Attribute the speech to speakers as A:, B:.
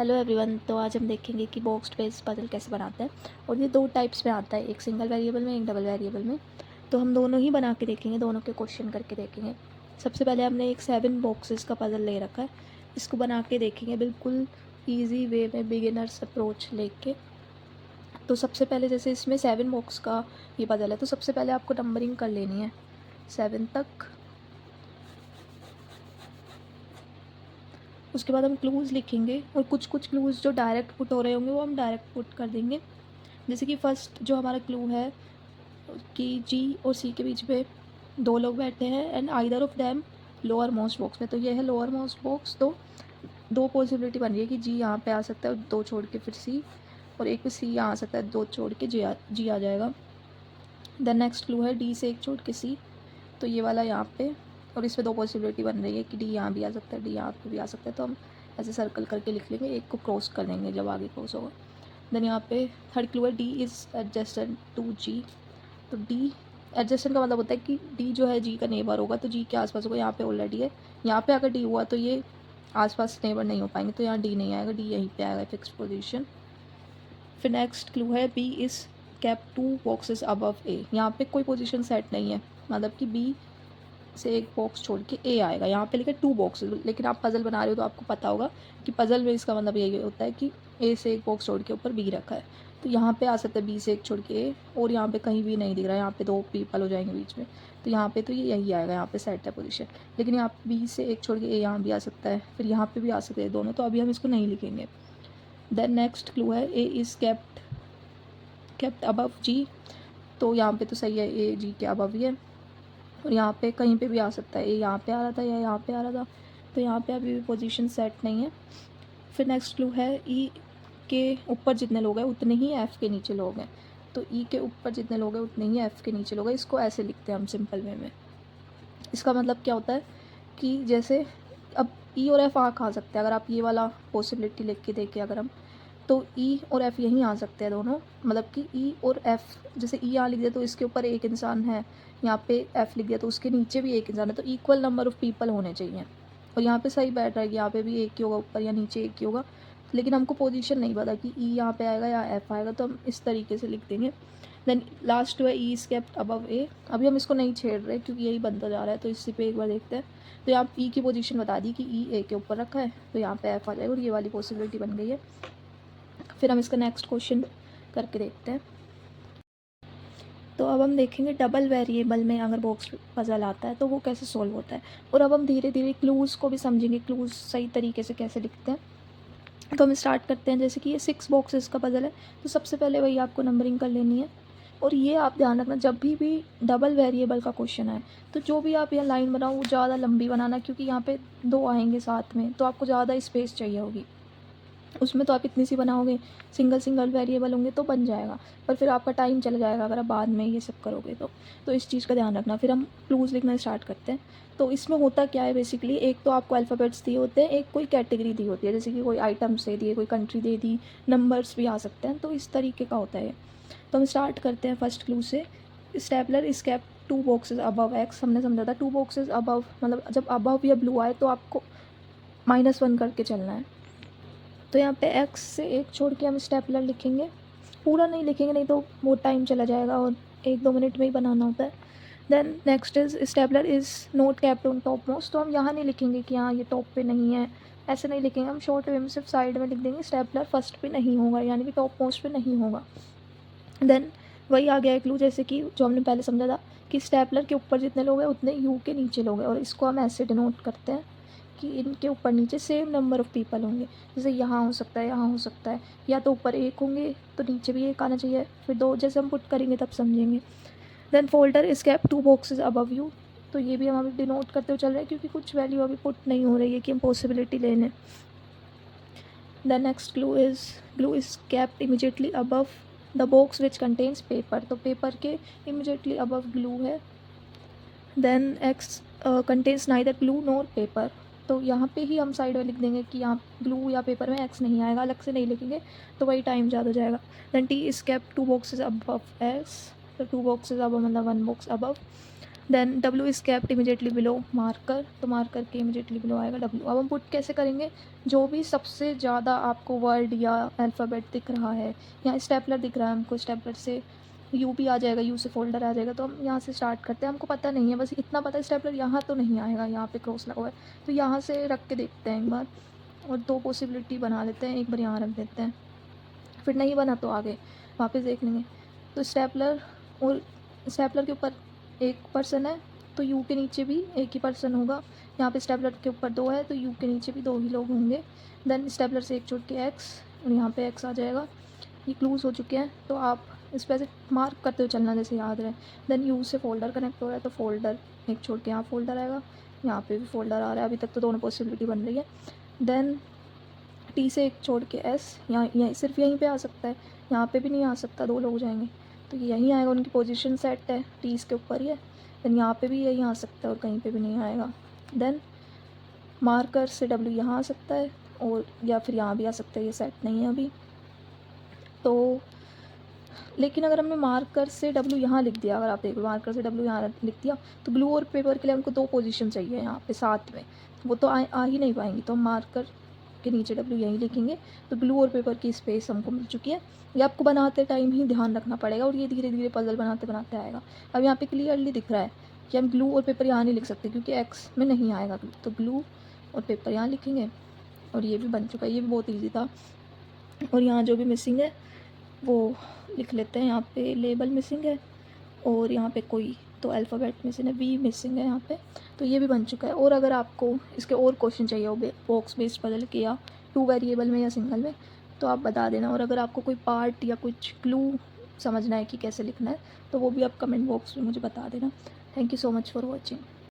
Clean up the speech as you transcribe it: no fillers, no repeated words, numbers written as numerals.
A: Hello everyone. तो आज हम देखेंगे कि बॉक्स बेस्ड पजल कैसे बनाते हैं। और ये दो टाइप्स में आता है, एक सिंगल वेरिएबल में, एक डबल वेरिएबल में। तो हम दोनों ही बना के देखेंगे, दोनों के क्वेश्चन करके देखेंगे। सबसे पहले हमने एक 7 बॉक्सेस का पजल ले रखा है, इसको बना के देखेंगे बिल्कुल ईजी वे में, बिगिनर्स अप्रोच लेके। तो सबसे पहले जैसे इसमें 7 बॉक्स का ये पजल है, तो सबसे पहले आपको नंबरिंग कर लेनी है 7 तक। उसके बाद हम क्लूज़ लिखेंगे, और कुछ कुछ क्लूज़ जो डायरेक्ट पुट हो रहे होंगे वो हम डायरेक्ट पुट कर देंगे। जैसे कि फ़र्स्ट जो हमारा क्लू है कि जी और सी के बीच में 2 लोग बैठे हैं and either of them lower most box में। तो ये है लोअर मोस्ट बॉक्स। तो दो पॉसिबिलिटी बन रही है कि जी यहाँ पे आ सकता है, दो छोड़ के फिर सी, और एक पे सी यहाँ आ सकता है, दो छोड़ के जी आ जाएगा। देन नेक्स्ट क्लू है डी से एक छोड़ के सी, तो ये वाला यहाँ पे, और इसमें दो पॉसिबिलिटी बन रही है कि डी यहाँ भी आ सकता है, डी यहाँ पे भी आ सकता है। तो हम ऐसे सर्कल करके लिख लेंगे, एक को क्रॉस कर देंगे जब आगे क्रॉस होगा। देन यहाँ पे थर्ड क्लू है डी इज़ एडजेसेंट टू जी। तो डी एडजेसेंट का मतलब होता है कि डी जो है जी का नेबर होगा, तो जी के आसपास होगा। यहाँ पे ऑलरेडी है, यहाँ पे अगर डी हुआ तो ये आसपास नेबर नहीं हो पाएंगे, तो यहाँ डी नहीं आएगा, डी यहीं पे आएगा फिक्स पोजीशन। फिर नेक्स्ट क्लू है B is cap 2 boxes above A. यहाँ पे कोई पोजीशन सेट नहीं है, मतलब कि बी से एक बॉक्स छोड़ के ए आएगा। यहाँ पे लिखा 2 बॉक्सेस, लेकिन आप पजल बना रहे हो तो आपको पता होगा कि पजल में इसका मतलब यही होता है कि ए से एक बॉक्स छोड़ के ऊपर बी रखा है। तो यहाँ पे आ सकता है बी से एक छोड़ के ए, और यहाँ पे कहीं भी नहीं दिख रहा है, यहाँ पे 2 पीपल हो जाएंगे बीच में, तो यहाँ पे तो ये यही आएगा, यहाँ पे सेट है पोजीशन। लेकिन यहाँ बी से एक छोड़ के ए यहाँ भी आ सकता है, फिर यहाँ पे भी आ सकते हैं दोनों, तो अभी हम इसको नहीं लिखेंगे। देन नेक्स्ट क्लू है ए इज़ केप्ट अबव जी। तो यहाँ पे तो सही है, ए जी के अबव ही है, और यहाँ पे कहीं पे भी आ सकता है, ये यहाँ पे आ रहा था या यहाँ पे आ रहा था, तो यहाँ पे अभी भी पोजीशन सेट नहीं है। फिर नेक्स्ट क्लू है ई के ऊपर जितने लोग हैं उतने ही एफ़ के नीचे लोग हैं। तो ई के ऊपर जितने लोग हैं उतने ही एफ़ के नीचे लोग हैं। इसको ऐसे लिखते हैं हम सिंपल वे में। इसका मतलब क्या होता है कि जैसे अब ई और एफ़ आ खा सकते हैं, अगर आप ये वाला पॉसिबिलिटी लिख के देखें अगर हम, तो ई और एफ़ यहीं आ सकते हैं दोनों। मतलब कि ई और एफ़, जैसे ई यहाँ लिख दिया तो इसके ऊपर एक इंसान है, यहाँ पे एफ़ लिख दिया तो उसके नीचे भी एक इंसान है, तो इक्वल नंबर ऑफ़ पीपल होने चाहिए। और यहाँ पे सही बैठ रहा है कि यहाँ पे भी एक ही होगा ऊपर या नीचे एक ही होगा, लेकिन हमको पोजीशन नहीं पता कि ई यहाँ पे आएगा या एफ़ आएगा, तो हम इस तरीके से लिख देंगे। देन लास्ट है ई इज़ केप्ट अबव ए। अभी हम इसको नहीं छेड़ रहे क्योंकि यही बनता जा रहा है, तो इसी पे एक बार देखते हैं। तो यहाँ ई की पोजीशन बता दी कि ई ए के ऊपर रखा है, तो यहाँ पे एफ़ आ जाएगा, और ये वाली पॉसिबिलिटी बन गई है। फिर हम इसका नेक्स्ट क्वेश्चन करके देखते हैं। तो अब हम देखेंगे डबल वेरिएबल में अगर बॉक्स पजल आता है तो वो कैसे सॉल्व होता है, और अब हम धीरे धीरे क्लूज़ को भी समझेंगे, क्लूज़ सही तरीके से कैसे लिखते हैं। तो हम स्टार्ट करते हैं। जैसे कि ये 6 बॉक्सेस का पजल है, तो सबसे पहले वही आपको नंबरिंग कर लेनी है। और ये आप ध्यान रखना, जब भी डबल वेरिएबल का क्वेश्चन आए तो जो भी आप यहाँ लाइन बनाओ वो ज़्यादा लंबी बनाना, क्योंकि यहाँ पे 2 आएंगे साथ में, तो आपको ज़्यादा स्पेस चाहिए होगी। उसमें तो आप इतनी सी बनाओगे, सिंगल सिंगल वेरिएबल होंगे तो बन जाएगा, पर फिर आपका टाइम चला जाएगा अगर आप बाद में ये सब करोगे तो इस चीज़ का ध्यान रखना। फिर हम क्लूज़ लिखना स्टार्ट करते हैं। तो इसमें होता क्या है बेसिकली, एक तो आपको अल्फ़ाबेट्स दिए होते हैं, एक कोई कैटेगरी दी होती है, जैसे कि कोई आइटम्स दे दिए, कोई कंट्री दे दी, नंबर्स भी आ सकते हैं, तो इस तरीके का होता है। तो हम स्टार्ट करते हैं फर्स्ट क्लू से। Stapler is kept 2 boxes above x. हमने समझा था 2 बॉक्सेस अबव, मतलब जब अबव या ब्लू आए तो आपको -1 करके चलना है। तो यहाँ पे एक्स से एक छोड़ के हम स्टेपलर लिखेंगे, पूरा नहीं लिखेंगे, नहीं तो वो टाइम चला जाएगा और 1-2 मिनट में ही बनाना होता है। Then next is stapler is not kept on top most. तो हम यहाँ नहीं लिखेंगे कि हाँ ये टॉप पे नहीं है, ऐसे नहीं लिखेंगे, हम शॉर्ट वे में सिर्फ साइड में लिख देंगे स्टेपलर फर्स्ट पे नहीं होगा, यानी कि टॉप मोस्ट पे नहीं होगा। देन वही आ गया है क्लू, जैसे कि जो हमने पहले समझा था कि स्टेपलर के ऊपर जितने लोग हैं उतने यू के नीचे लोग हैं, और इसको हम ऐसे डिनोट करते हैं कि इनके ऊपर नीचे सेम नंबर ऑफ़ पीपल होंगे। जैसे यहाँ हो सकता है, यहाँ हो सकता है, या तो ऊपर एक होंगे तो नीचे भी एक आना चाहिए, फिर 2 जैसे हम पुट करेंगे तब समझेंगे। Then folder is kept 2 boxes above U. तो ये भी हम अभी डिनोट करते हुए चल रहे हैं क्योंकि कुछ वैल्यू अभी पुट नहीं हो रही है कि हम पॉसिबिलिटी ले लें। The next glue is kept immediately above the box which contains paper. तो पेपर के इमीजिएटली अबव ग्लू है। Then X contains neither glue nor paper. तो यहाँ पे ही हम साइड में लिख देंगे कि यहाँ ग्लू या पेपर में एक्स नहीं आएगा, अलग से नहीं लिखेंगे, तो वही टाइम ज़्यादा हो जाएगा। Then T is kept 2 boxes above X. तो 2 बॉक्सेस अबव मतलब 1 box above. Then W is kept immediately below marker, तो मार्कर के इमीडिएटली बिलो आएगा W। अब हम पुट कैसे करेंगे, जो भी सबसे ज़्यादा आपको वर्ड या अल्फ़ाबेट दिख रहा है या स्टेपलर दिख रहा है हमको, स्टेपलर से U भी आ जाएगा, U से फोल्डर आ जाएगा, तो हम यहाँ से स्टार्ट करते हैं। हमको पता नहीं है, बस इतना पता है स्टेपलर यहाँ तो नहीं आएगा, यहाँ पे क्रॉस लगा हुआ है, तो यहाँ से रख के देखते हैं एक बार, और दो पॉसिबिलिटी बना लेते हैं, एक बार यहाँ रख देते हैं, फिर नहीं बना तो आगे वापस देख लेंगे। तो स्टेपलर और स्टेपलर के ऊपर एक पर्सन है, तो यू के नीचे भी एक ही पर्सन होगा। यहाँ पे स्टेपलर के ऊपर 2 है, तो यू के नीचे भी 2 ही लोग होंगे। देन स्टेपलर से एक छोड़ के एक्स, और यहाँ पे एक्स आ जाएगा। ये क्लूज़ हो चुके हैं, तो आप इस पर से मार्क करते हुए चलना जैसे याद रहे। देन यू से फोल्डर कनेक्ट हो रहा है, तो फोल्डर एक छोड़ के यहाँ फोल्डर आएगा, यहाँ पे भी फोल्डर आ रहा है। अभी तक तो दोनों पॉसिबिलिटी बन रही है। देन टी से एक छोड़ के एस, यहाँ सिर्फ यहीं पे आ सकता है, यहाँ पे भी नहीं आ सकता, 2 लोग जाएंगे, तो यहीं आएगा। उनकी पोजीशन सेट है, टी इसके ऊपर ही है। देन यहाँ पे भी यहीं आ सकता है और कहीं पे भी नहीं आएगा। देन मार्कर से डब्ल्यू यहाँ आ सकता है, और या फिर यहाँ भी आ सकता है, ये सेट नहीं है अभी तो। लेकिन अगर हमने मार्कर से डब्ल्यू यहाँ लिख दिया, अगर आप देखो मार्कर से डब्ल्यू यहाँ लिख दिया, तो ग्लू और पेपर के लिए हमको 2 पोजीशन चाहिए यहाँ पे साथ में, वो तो आ ही नहीं पाएंगी, तो हम मार्कर के नीचे डब्ल्यू यहीं लिखेंगे। तो ग्लू और पेपर की स्पेस हमको मिल चुकी है। ये आपको बनाते टाइम ही ध्यान रखना पड़ेगा, और ये धीरे धीरे पजल बनाते बनाते आएगा। अब यहाँ पे क्लियरली दिख रहा है कि हम ग्लू और पेपर यहाँ नहीं लिख सकते, क्योंकि एक्स में नहीं आएगा ग्लू, तो ग्लू और पेपर यहाँ लिखेंगे। और ये भी बन चुका है, ये भी बहुत ईजी था। और यहाँ जो भी मिसिंग है वो लिख लेते हैं। यहाँ पे लेबल मिसिंग है, और यहाँ पे कोई तो अल्फ़ाबेट मिसिंग है, वी मिसिंग है यहाँ पे, तो ये भी बन चुका है। और अगर आपको इसके और क्वेश्चन चाहिए हो बॉक्स बेस्ड पजल के, या 2 वेरिएबल में या सिंगल में, तो आप बता देना। और अगर आपको कोई पार्ट या कुछ क्लू समझना है कि कैसे लिखना है, तो वो भी आप कमेंट बॉक्स में मुझे बता देना। Thank you so much for watching.